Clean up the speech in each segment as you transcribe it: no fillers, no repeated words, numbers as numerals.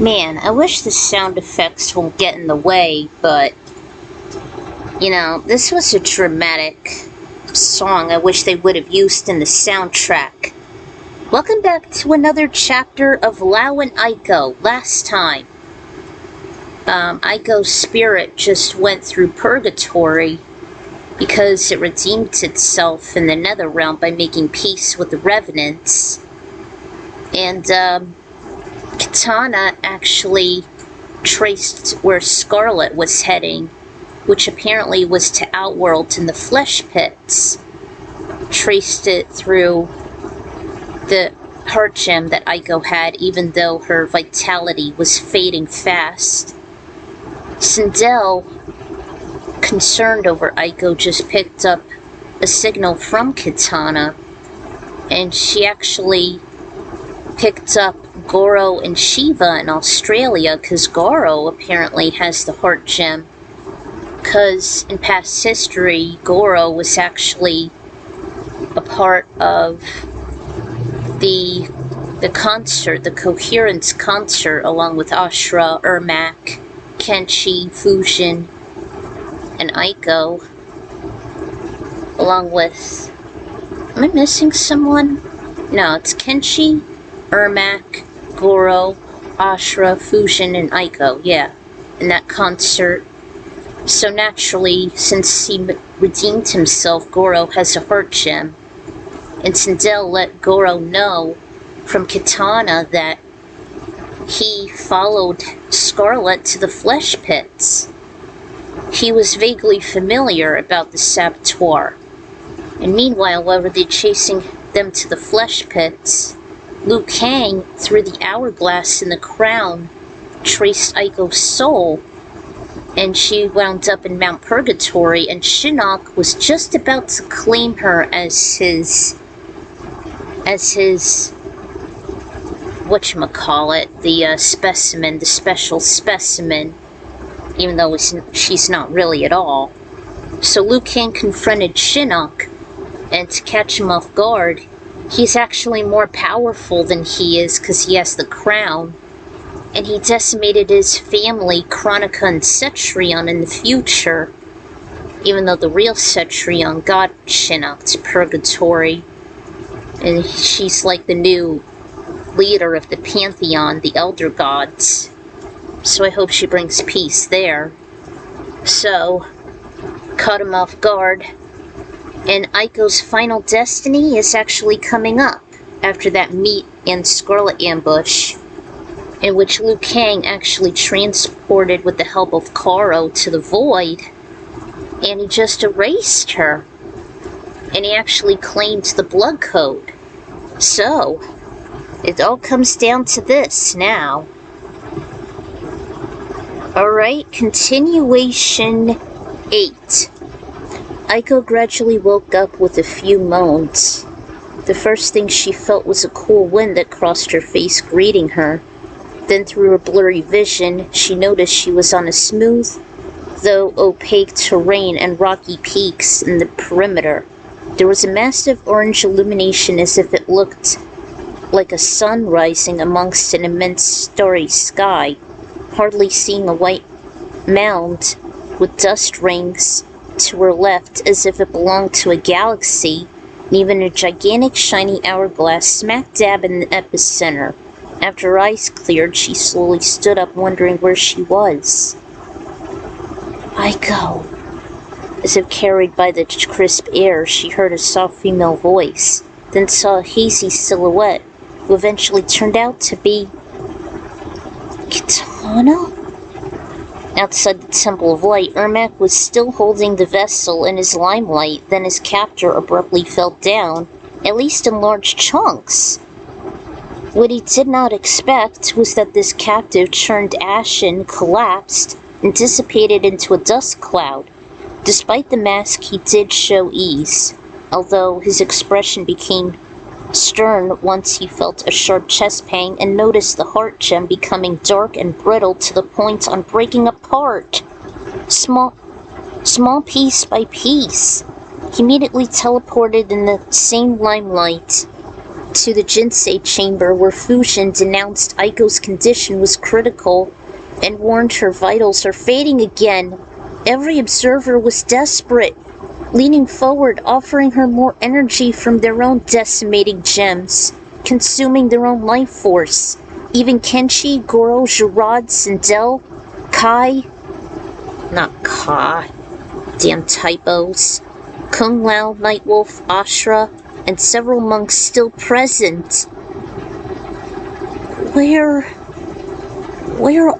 Man, I wish the sound effects won't get in the way, but, you know, this was a dramatic song I wish they would have used in the soundtrack. Welcome back to another chapter of VIII and Aiko. Last time, Aiko's spirit just went through purgatory because it redeemed itself in the nether realm by making peace with the revenants. And, Kitana actually traced where Skarlet was heading, which apparently was to Outworld in the flesh pits. Traced it through the heart gem that Aiko had, even though her vitality was fading fast. Sindel, concerned over Aiko, just picked up a signal from Kitana, and she actually picked up Goro and Shiva in Australia, because Goro apparently has the heart gem, because in past history, Goro was actually a part of the concert, the Coherence concert, along with Ashra, Ermac, Kenshi, Fusion, and Aiko, along with... Am I missing someone? No, it's Kenshi, Ermac, Goro, Ashra, Fusion, and Aiko, yeah, in that concert. So naturally, since he redeemed himself, Goro has a heart gem. And Sindel let Goro know from Kitana that he followed Skarlet to the flesh pits. He was vaguely familiar about the saboteur. And meanwhile, while they're chasing them to the flesh pits, Liu Kang, through the hourglass in the crown, traced Aiko's soul, and she wound up in Mount Purgatory, and Shinnok was just about to claim her as his whatchamacallit, the specimen, the special specimen, even though she's not really at all. So Liu Kang confronted Shinnok, and to catch him off guard, he's actually more powerful than he is because he has the crown. And he decimated his family, Chronica and Cetrion, in the future. Even though the real Cetrion got Shinnok to Purgatory. And she's like the new leader of the Pantheon, the Elder Gods. So I hope she brings peace there. So, caught him off guard. And Aiko's final destiny is actually coming up after that Meat and Skarlet ambush, in which Liu Kang actually transported with the help of Caro to the Void, and he just erased her. And he actually claimed the blood code. So, it all comes down to this now. Alright, continuation 8. Aiko gradually woke up with a few moans. The first thing she felt was a cool wind that crossed her face, greeting her. Then through her blurry vision, she noticed she was on a smooth, though opaque terrain and rocky peaks in the perimeter. There was a massive orange illumination as if it looked like a sun rising amongst an immense starry sky, hardly seeing a white mound with dust rings to her left as if it belonged to a galaxy, and even a gigantic shiny hourglass smack dab in the epicenter. After her eyes cleared, she slowly stood up, wondering where she was. Aiko. As if carried by the crisp air, she heard a soft female voice, then saw a hazy silhouette, who eventually turned out to be Kitana? Outside the Temple of Light, Ermac was still holding the vessel in his limelight, then his captor abruptly fell down, at least in large chunks. What he did not expect was that this captive turned ashen, collapsed, and dissipated into a dust cloud. Despite the mask, he did show ease, although his expression became stern once he felt a sharp chest pang and noticed the heart gem becoming dark and brittle to the point on breaking apart. Small piece by piece. He immediately teleported in the same limelight to the Jinsei chamber where Fujin denounced Aiko's condition was critical and warned her vitals are fading again. Every observer was desperate, leaning forward, offering her more energy from their own decimating gems, consuming their own life force. Even Kenshi, Goro, Gerard, Sindel, Kai, not Ka, damn typos, Kung Lao, Nightwolf, Ashra, and several monks still present. Where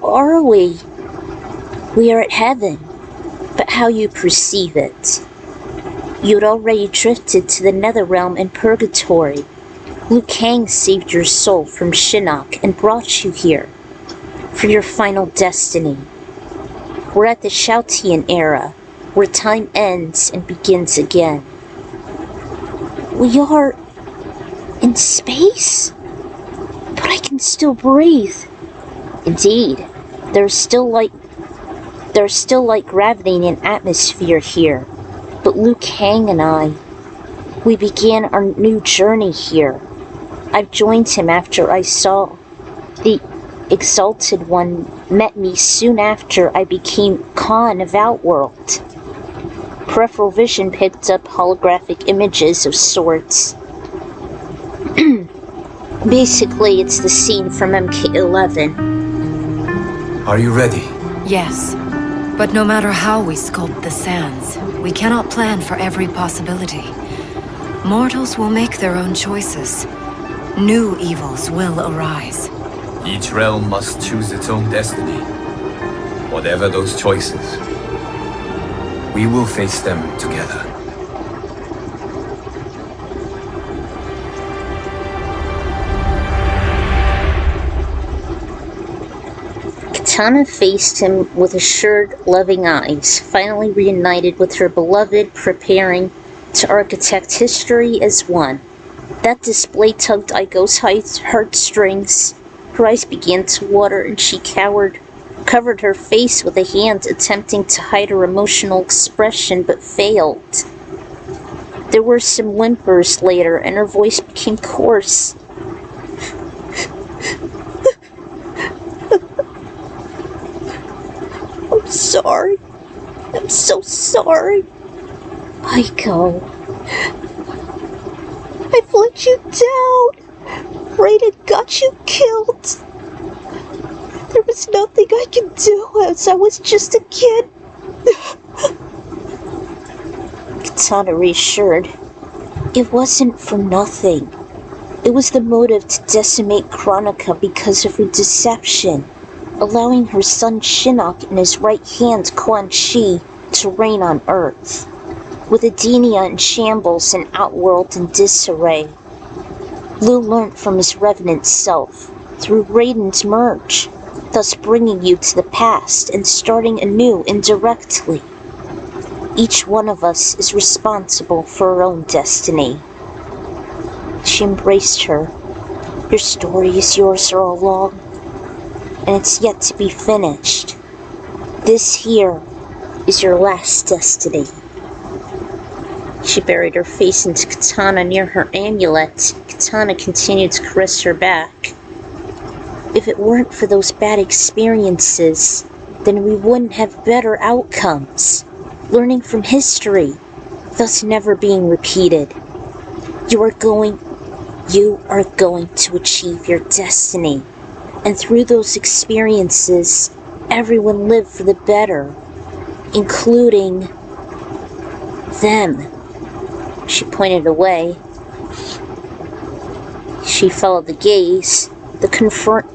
are we? We are at heaven, but how you perceive it. You'd already drifted to the Netherrealm and Purgatory. Liu Kang saved your soul from Shinnok and brought you here for your final destiny. We're at the Shoutian era, where time ends and begins again. We are in space? But I can still breathe. Indeed, there's still light gravity and atmosphere here. But Liu Kang and I, we began our new journey here. I've joined him after I saw the Exalted One met me soon after I became Khan of Outworld. Peripheral vision picked up holographic images of sorts. Basically, it's the scene from MK11. Are you ready? Yes, but no matter how we sculpt the sands, we cannot plan for every possibility. Mortals will make their own choices. New evils will arise. Each realm must choose its own destiny. Whatever those choices, we will face them together. Kitana faced him with assured, loving eyes, finally reunited with her beloved, preparing to architect history as one. That display tugged Aiko's heartstrings. Her eyes began to water and she covered her face with a hand, attempting to hide her emotional expression, but failed. There were some whimpers later, and her voice became coarse. I'm sorry. I'm so sorry. Aiko. I've let you down. Raiden got you killed. There was nothing I could do as I was just a kid. Kitana reassured. It wasn't for nothing. It was the motive to decimate Chronica because of her deception, allowing her son Shinnok and his right hand Quan Chi to reign on Earth, with Edenia in shambles and Outworld in disarray. Liu learned from his revenant self, through Raiden's merge, thus bringing you to the past and starting anew indirectly. Each one of us is responsible for our own destiny. She embraced her. Your story is yours all along, and it's yet to be finished. This here is your last destiny. She buried her face into Kitana near her amulet. Kitana continued to caress her back. If it weren't for those bad experiences, then we wouldn't have better outcomes. Learning from history, thus never being repeated. You are going to achieve your destiny. And through those experiences, everyone lived for the better, including them. She pointed away. She followed the gaze. The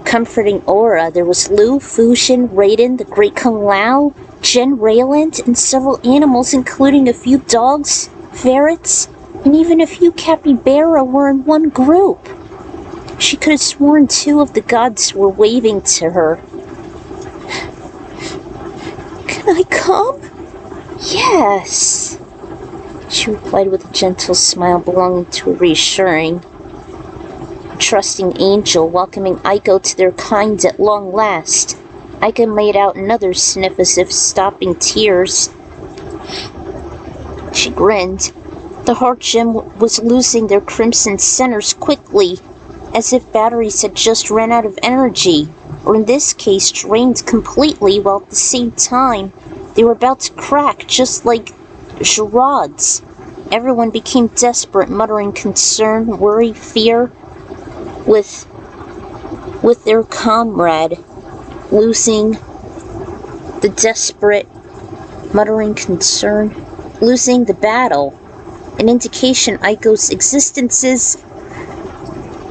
comforting aura. There was Liu, Fujin, Raiden, the Great Kung Lao, Jen Rayland, and several animals, including a few dogs, ferrets, and even a few capybara were in one group. She could have sworn 2 of the gods were waving to her. Can I come? Yes, she replied with a gentle smile belonging to a reassuring, trusting angel welcoming Aiko to their kind at long last. Aiko made out another sniff as if stopping tears. She grinned. The heart gem was losing their crimson centers quickly, as if batteries had just run out of energy, or in this case drained completely, while at the same time they were about to crack, just like Gerard's. Everyone became desperate, muttering concern, worry, fear, with their comrade losing the desperate, muttering concern, losing the battle. An indication Aiko's existence is...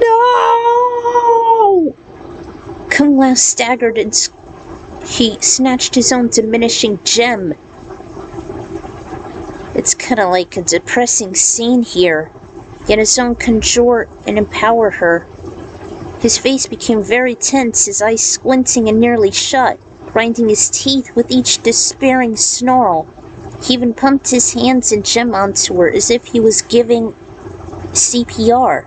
No! Kung Lao staggered and he snatched his own diminishing gem. It's kind of like a depressing scene here, yet his own conjure and empower her. His face became very tense, his eyes squinting and nearly shut, grinding his teeth with each despairing snarl. He even pumped his hands and gem onto her as if he was giving CPR.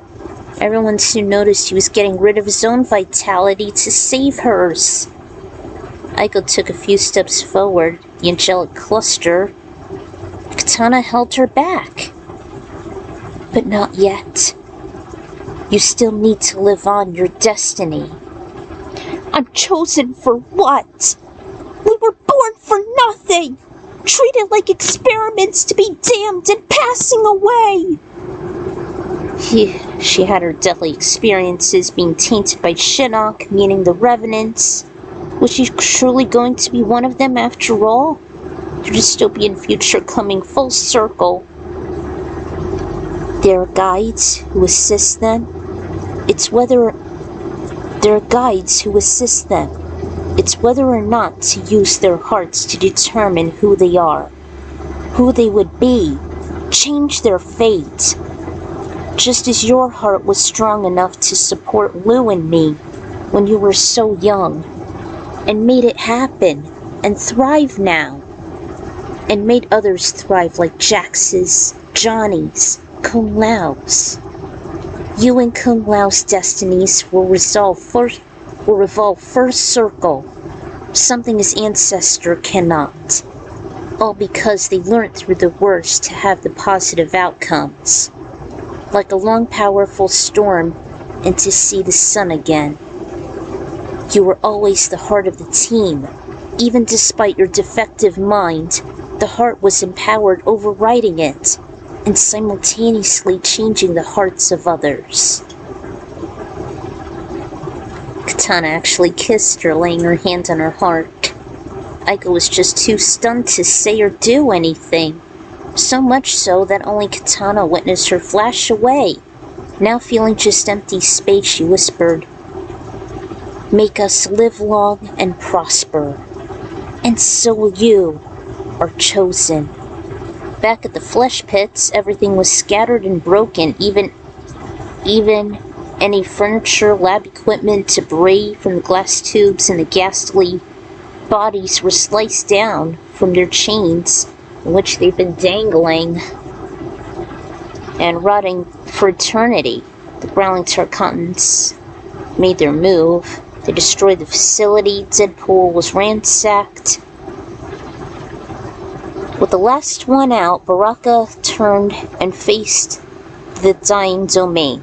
Everyone soon noticed he was getting rid of his own vitality to save hers. Aiko took a few steps forward, the angelic cluster. Kitana held her back. But not yet. You still need to live on your destiny. I'm chosen for what? We were born for nothing! Treated like experiments to be damned and passing away! She had her deadly experiences being tainted by Shinnok, meaning the Revenants. Was she truly going to be one of them after all? The dystopian future coming full circle. There are guides who assist them. There are guides who assist them. It's whether or not to use their hearts to determine who they are, who they would be, change their fate. Just as your heart was strong enough to support Lou and me when you were so young, and made it happen, and thrive now, and made others thrive like Jax's, Johnny's, Kung Lao's. You and Kung Lao's destinies will revolve first circle, something his ancestor cannot. All because they learned through the worst to have the positive outcomes. Like a long powerful storm and to see the sun again. You were always the heart of the team. Even despite your defective mind, the heart was empowered overriding it and simultaneously changing the hearts of others. Kitana actually kissed her, laying her hand on her heart. Aiko was just too stunned to say or do anything. So much so that only Kitana witnessed her flash away. Now feeling just empty space, she whispered, "Make us live long and prosper. And so will you, are chosen." Back at the flesh pits, everything was scattered and broken, even any furniture, lab equipment, debris from the glass tubes, and the ghastly bodies were sliced down from their chains in which they've been dangling and rotting for eternity. The growling Tarkantans made their move. They destroyed the facility. Deadpool was ransacked. With the last one out, Baraka turned and faced the dying domain.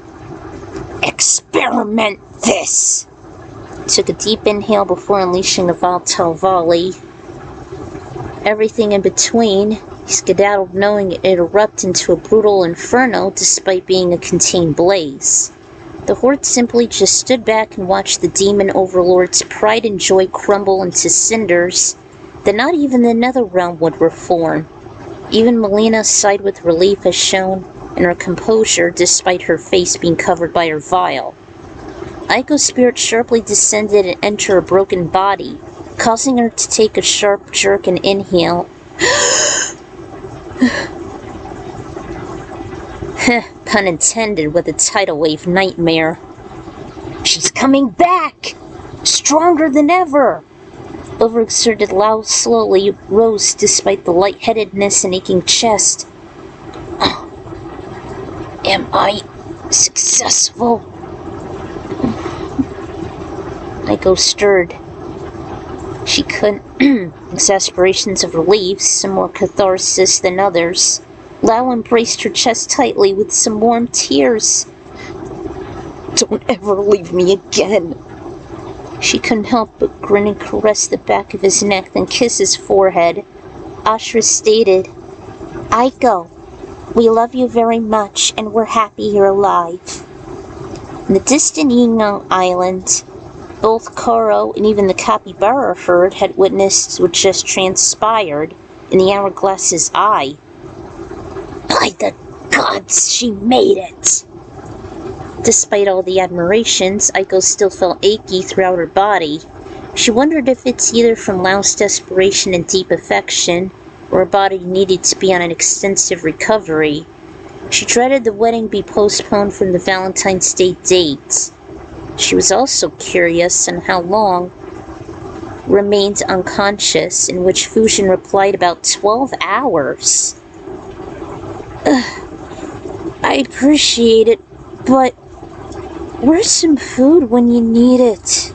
Experiment this! Took a deep inhale before unleashing a volatile volley. Everything in between, he skedaddled knowing it erupted into a brutal inferno despite being a contained blaze. The Horde simply just stood back and watched the demon overlord's pride and joy crumble into cinders that not even the nether realm would reform. Even Millena sighed with relief as shown in her composure despite her face being covered by her vial. Aiko's spirit sharply descended and entered her broken body, causing her to take a sharp jerk and inhale. Pun intended with a tidal wave nightmare. She's coming back! Stronger than ever! Overexerted Lao slowly rose despite the lightheadedness and aching chest. Am I successful? Aiko stirred. She couldn't. Exasperations of relief, some more catharsis than others. Lau embraced her chest tightly with some warm tears. "Don't ever leave me again." She couldn't help but grin and caress the back of his neck, then kiss his forehead. Ashra stated, "Aiko, we love you very much, and we're happy you're alive." In the distant Yingyang Island, both Caro and even the capybara herd had witnessed what just transpired in the hourglass's eye. "By the gods, she made it!" Despite all the admirations, Aiko still felt achy throughout her body. She wondered if it's either from Lau's desperation and deep affection, or her body needed to be on an extensive recovery. She dreaded the wedding be postponed from the Valentine's Day date. She was also curious on how long remained unconscious, in which Fujin replied about 12 hours. "I appreciate it, but where's some food when you need it?"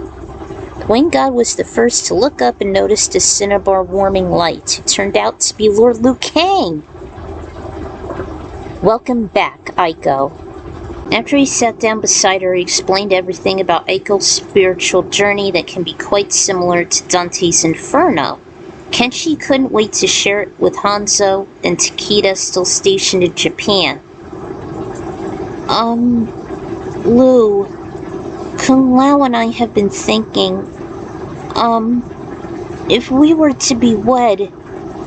The Wayne God was the first to look up and noticed a cinnabar warming light, who turned out to be Lord Liu Kang. "Welcome back, Aiko." After he sat down beside her, he explained everything about Aiko's spiritual journey that can be quite similar to Dante's Inferno. Kenshi couldn't wait to share it with Hanzo and Takeda, still stationed in Japan. Lou, Kung Lao and I have been thinking, if we were to be wed,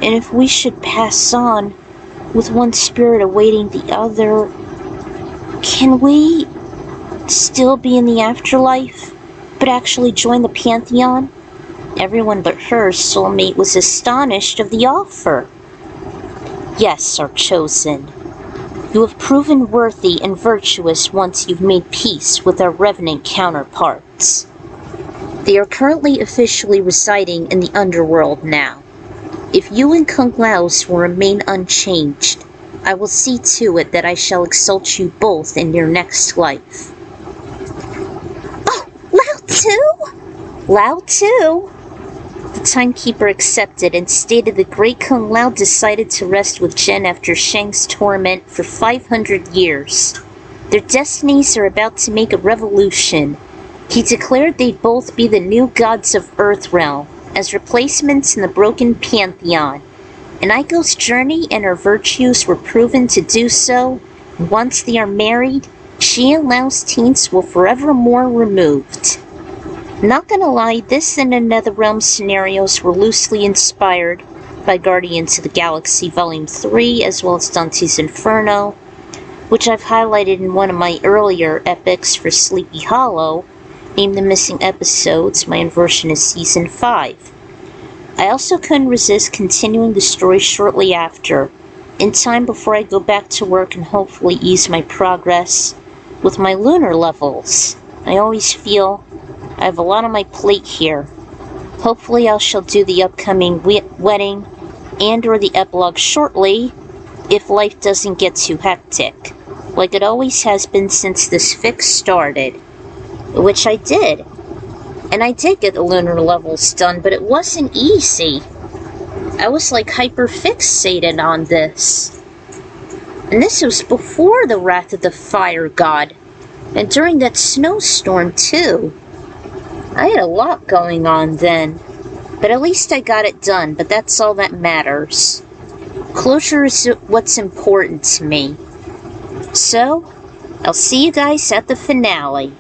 and if we should pass on, with one spirit awaiting the other, can we still be in the afterlife, but actually join the Pantheon? Everyone but her soulmate was astonished of the offer. "Yes, our chosen. You have proven worthy and virtuous once you've made peace with our revenant counterparts. They are currently officially residing in the underworld now. If you and Kung Lao's will remain unchanged, I will see to it that I shall exalt you both in your next life." "Oh, Lao too?" "Lao too." The timekeeper accepted and stated the great Kung Lao decided to rest with Jen after Shang's torment for 500 years. Their destinies are about to make a revolution. He declared they'd both be the new gods of Earthrealm, as replacements in the broken pantheon. And Aiko's journey and her virtues were proven to do so. Once they are married, she and Lao's taints will forevermore removed. Not gonna lie, this and the Netherrealm scenarios were loosely inspired by Guardians of the Galaxy Volume 3 as well as Dante's Inferno, which I've highlighted in one of my earlier epics for Sleepy Hollow, named The Missing Episodes. My own version is Season 5. I also couldn't resist continuing the story shortly after, in time before I go back to work and hopefully ease my progress with my lunar levels. I always feel I have a lot on my plate here. Hopefully I shall do the upcoming wedding and or the epilogue shortly, if life doesn't get too hectic, like it always has been since this fic started, which I did. And I did get the lunar levels done, but it wasn't easy. I was like hyper-fixated on this. And this was before the Wrath of the Fire God, and during that snowstorm too. I had a lot going on then, but at least I got it done, but that's all that matters. Closure is what's important to me. So, I'll see you guys at the finale.